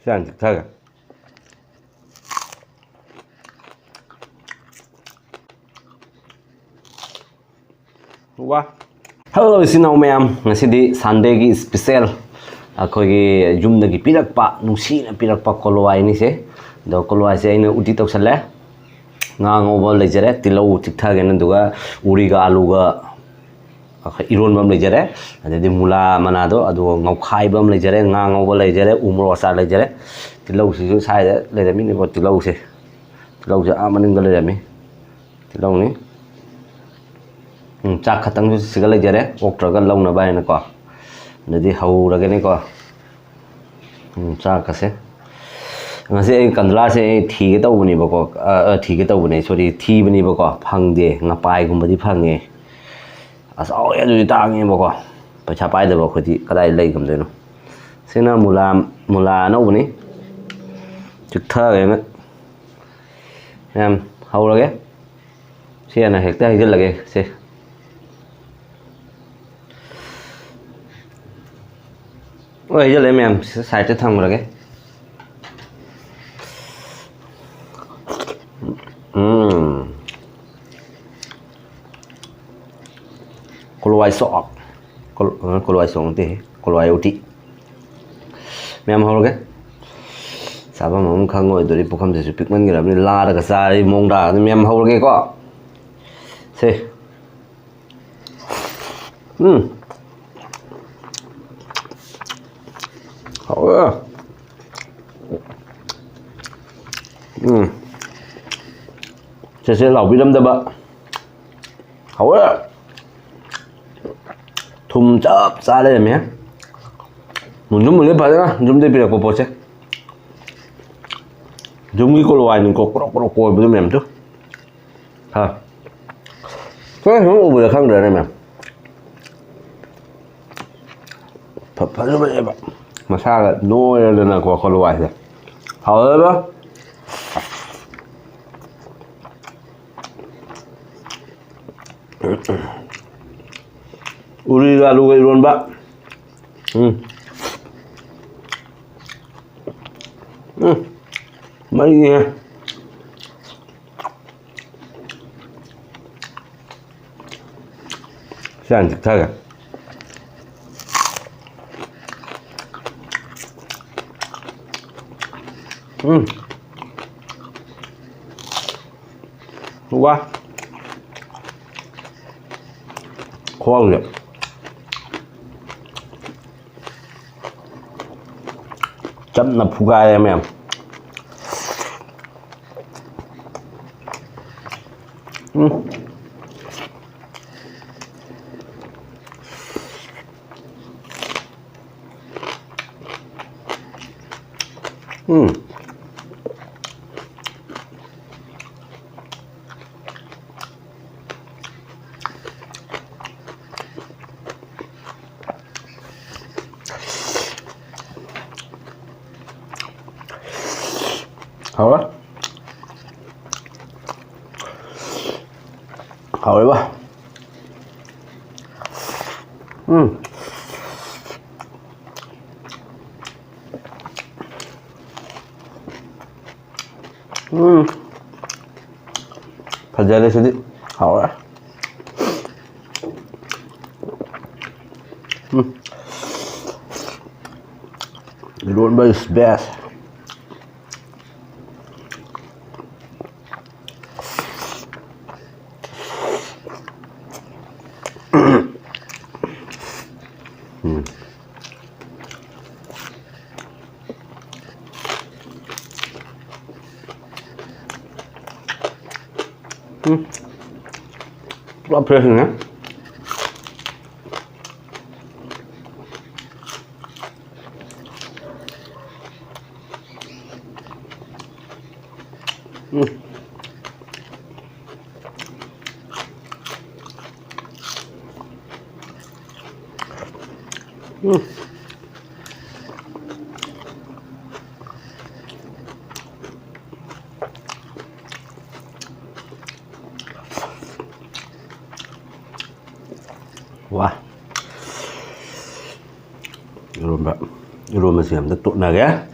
시간 직타가. 와. Hello, sinaw mayam. Ngasidi Sunday ki special. Akogi yumdagi pirakpa nungsina pirakpa kolihawai ni se. Do kolihawai se aina uti tawsale. Ngaoba lejare tilau tikthage na duga uriga aluga eronba lejare. Adedi mula manado adu ngaokhai bam lejare ngaoba lejare umro asa lejare. Tilau sisu sai lejami ni tilau se. Tilau se amaning lejami. Tilau ni chak khatang su sigal lejare oktraga launa bai na ko. Nadi hauraga ni ko. Chak kase. Ngase kandla se thi ge tawbani bako thi ge tawbani sorry thi bani bako phangde ngapai gumbadi phange asao ya du tangi bako pacha pai da bako di kadai lei gam deno sena mula no bani chuktha ge na em haurage se na hekta hijal lage se oi hijal em side te thang lage kolihawai sok kolihawai sok te kolihawai uti Mayam hauge saba mam khangoi dori pukham se pikman gira ni la da sa ri mong da Mayam hauge ko se hauge se lau bi lam da ba hauge thum chap sa le me mun mun le ba da zum de pira ko po che zum gi kolihawai ni ko ko bu mem tu ha ko hu bu da khang de ne pa ba ma sa ga no le na ko kolihawai se hao ba uriga Aluga eronba mấy nha siang 직타가 와 고아우려 chamnafugaire em hảo á hảo ba fadraba sedikit hảo á eronba is best apa sih wah eronba siam da tut na ga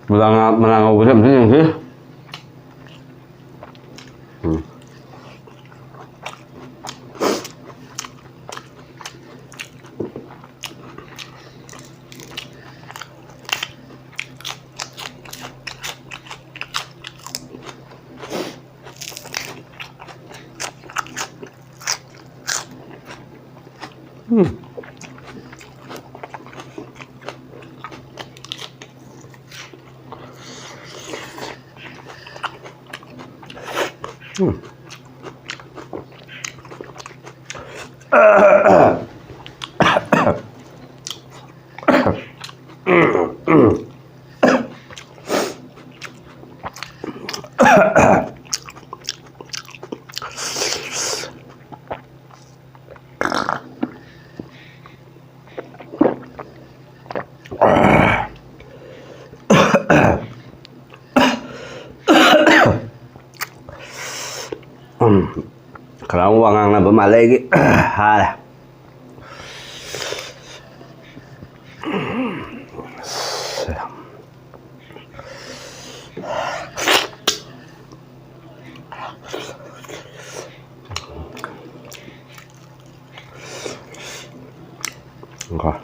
Mula ngaoba sih. Kalau wangang na bumalik ha. Enggak.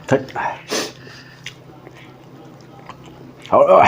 Thích. Thôi.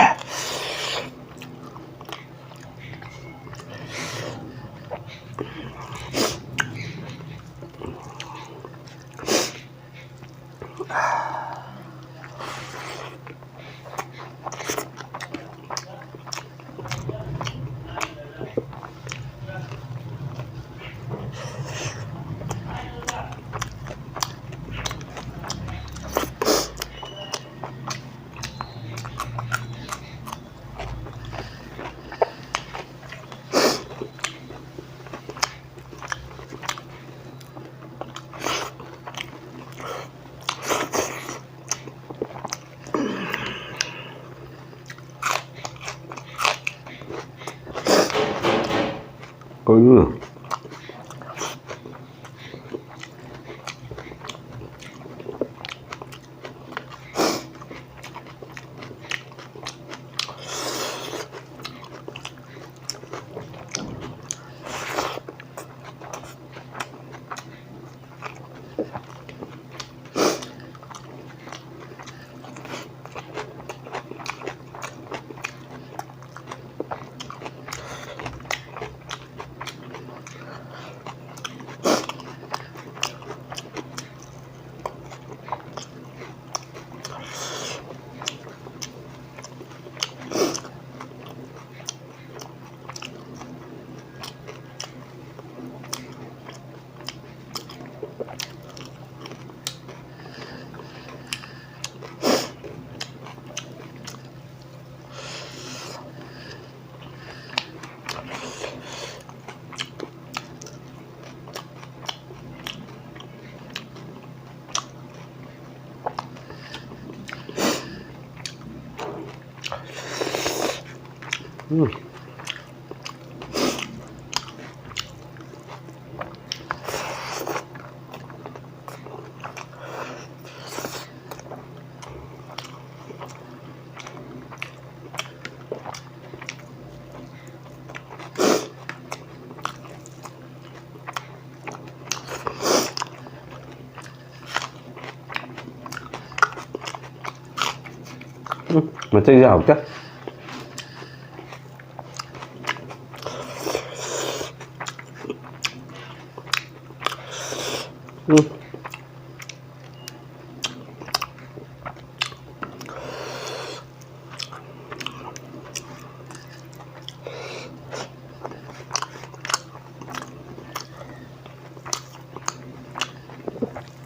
Mà chơi ra học chắc.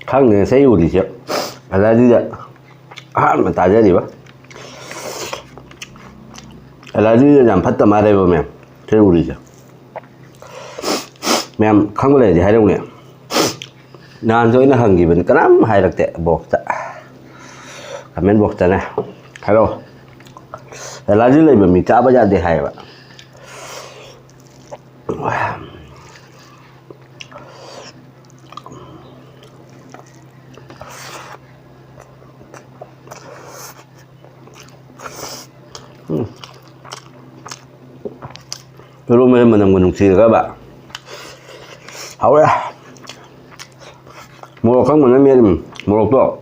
한국에 새우 어디죠? 알라지자 한번 다져리 봐. 알라지자 좀 봤다 말해보면 새우리죠. mẹ không có lời gì hay đâu nè, nan rồi nó hằng gì mình cái lắm hay đặc tệ bột tạ, cảm bột tạ này, hello, là dưới này mình trả bao giờ thì hay vậy. 이러면 nungsi가 ba. Hảo mua không mà nó miên mua to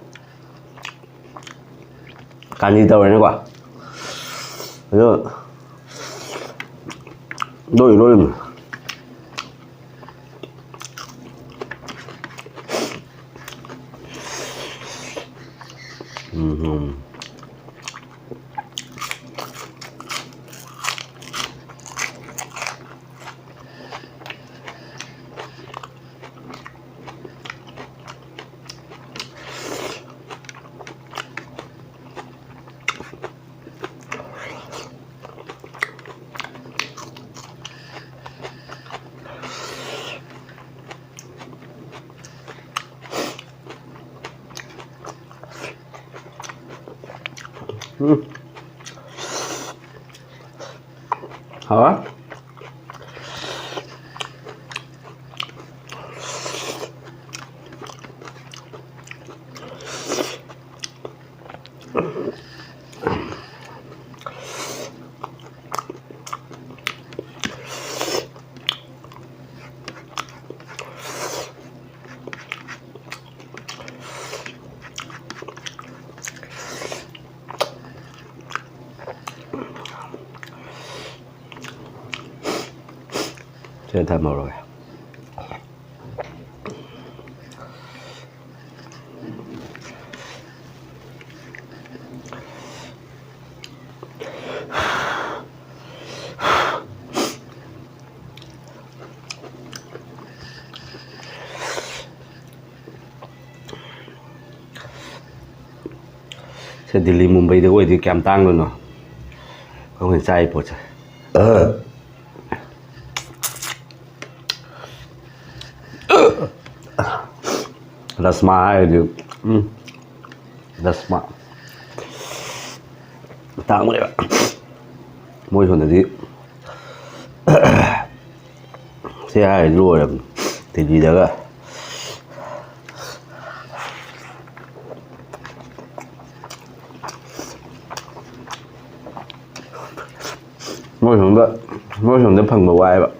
can đi tàu này quá rồi đôi hả Chơi thơm rồi. Saya di Mumbai itu gue di kem tang luôn rồi. Không phải sai bộ trời. Rasma itu, Rasma. Tahu nggak? Môi trường này xe hai lùa là thì gì đó à? Môi trường đó phần bầu ai vậy?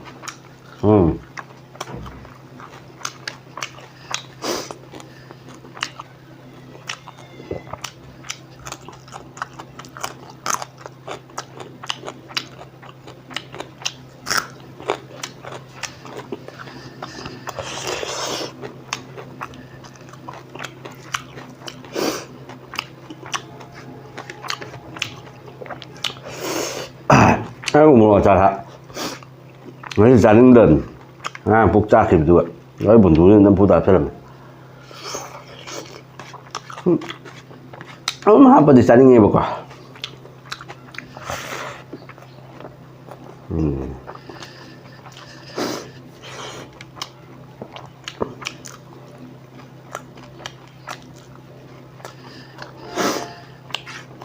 Aku mau cara, ini jalan dan, buk cakip juga, ini buntunya dan putar film. Apa di sana ini buka?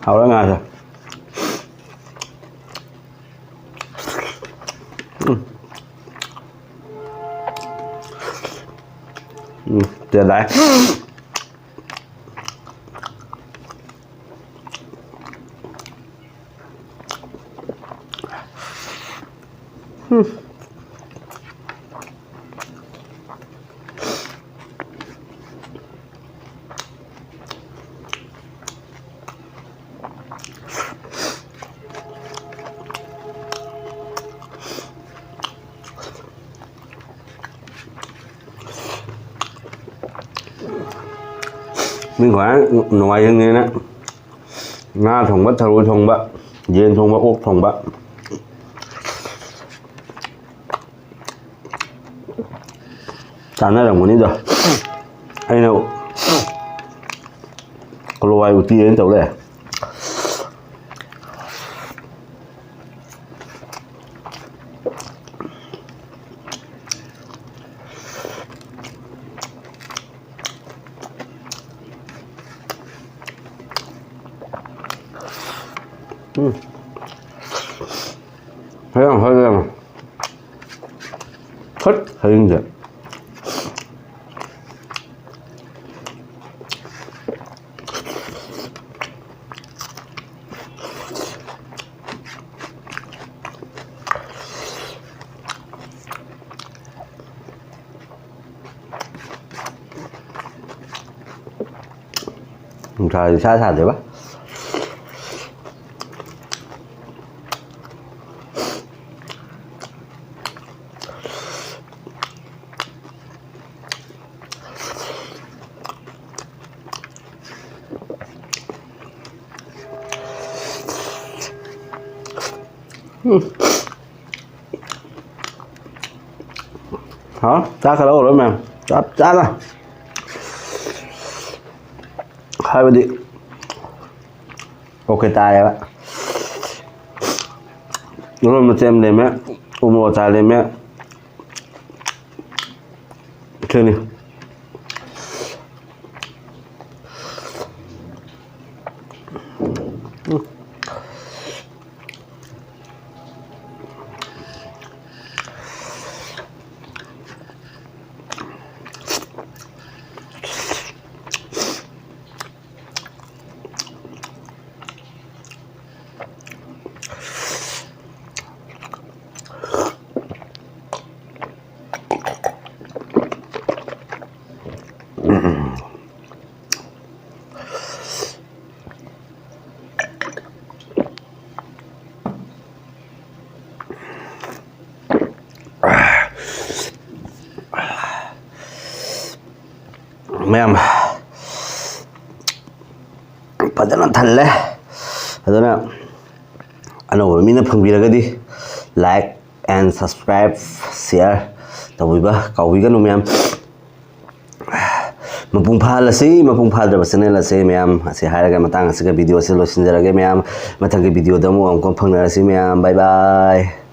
Hảo lắm à. Tiền đấy. Mình khỏe ngoài như thế này nga thongba tharu thongba yen thongba ok thongba chana rằng muốn đi rồi hay đâu Kolihawai Uti đến tàu này thấy không thích hình vậy ꯅꯨꯡꯁꯥꯗꯤ ꯁꯥ ꯁꯥꯗꯦꯕ hả cha khá lâu rồi mà cha ra hai bên đi ok ta đấy bạn đúng rồi mà xem này mẹ một tài lên mẹ chơi đi Mayam padana thalle aduna ano mina phangbiragadi like and subscribe share tawiba kawiga no mayam mapung fadraba channel ase mayam ase hairaga matang asega video ase losinjarage mayam mathang video damu amko phangna ase mayam bye bye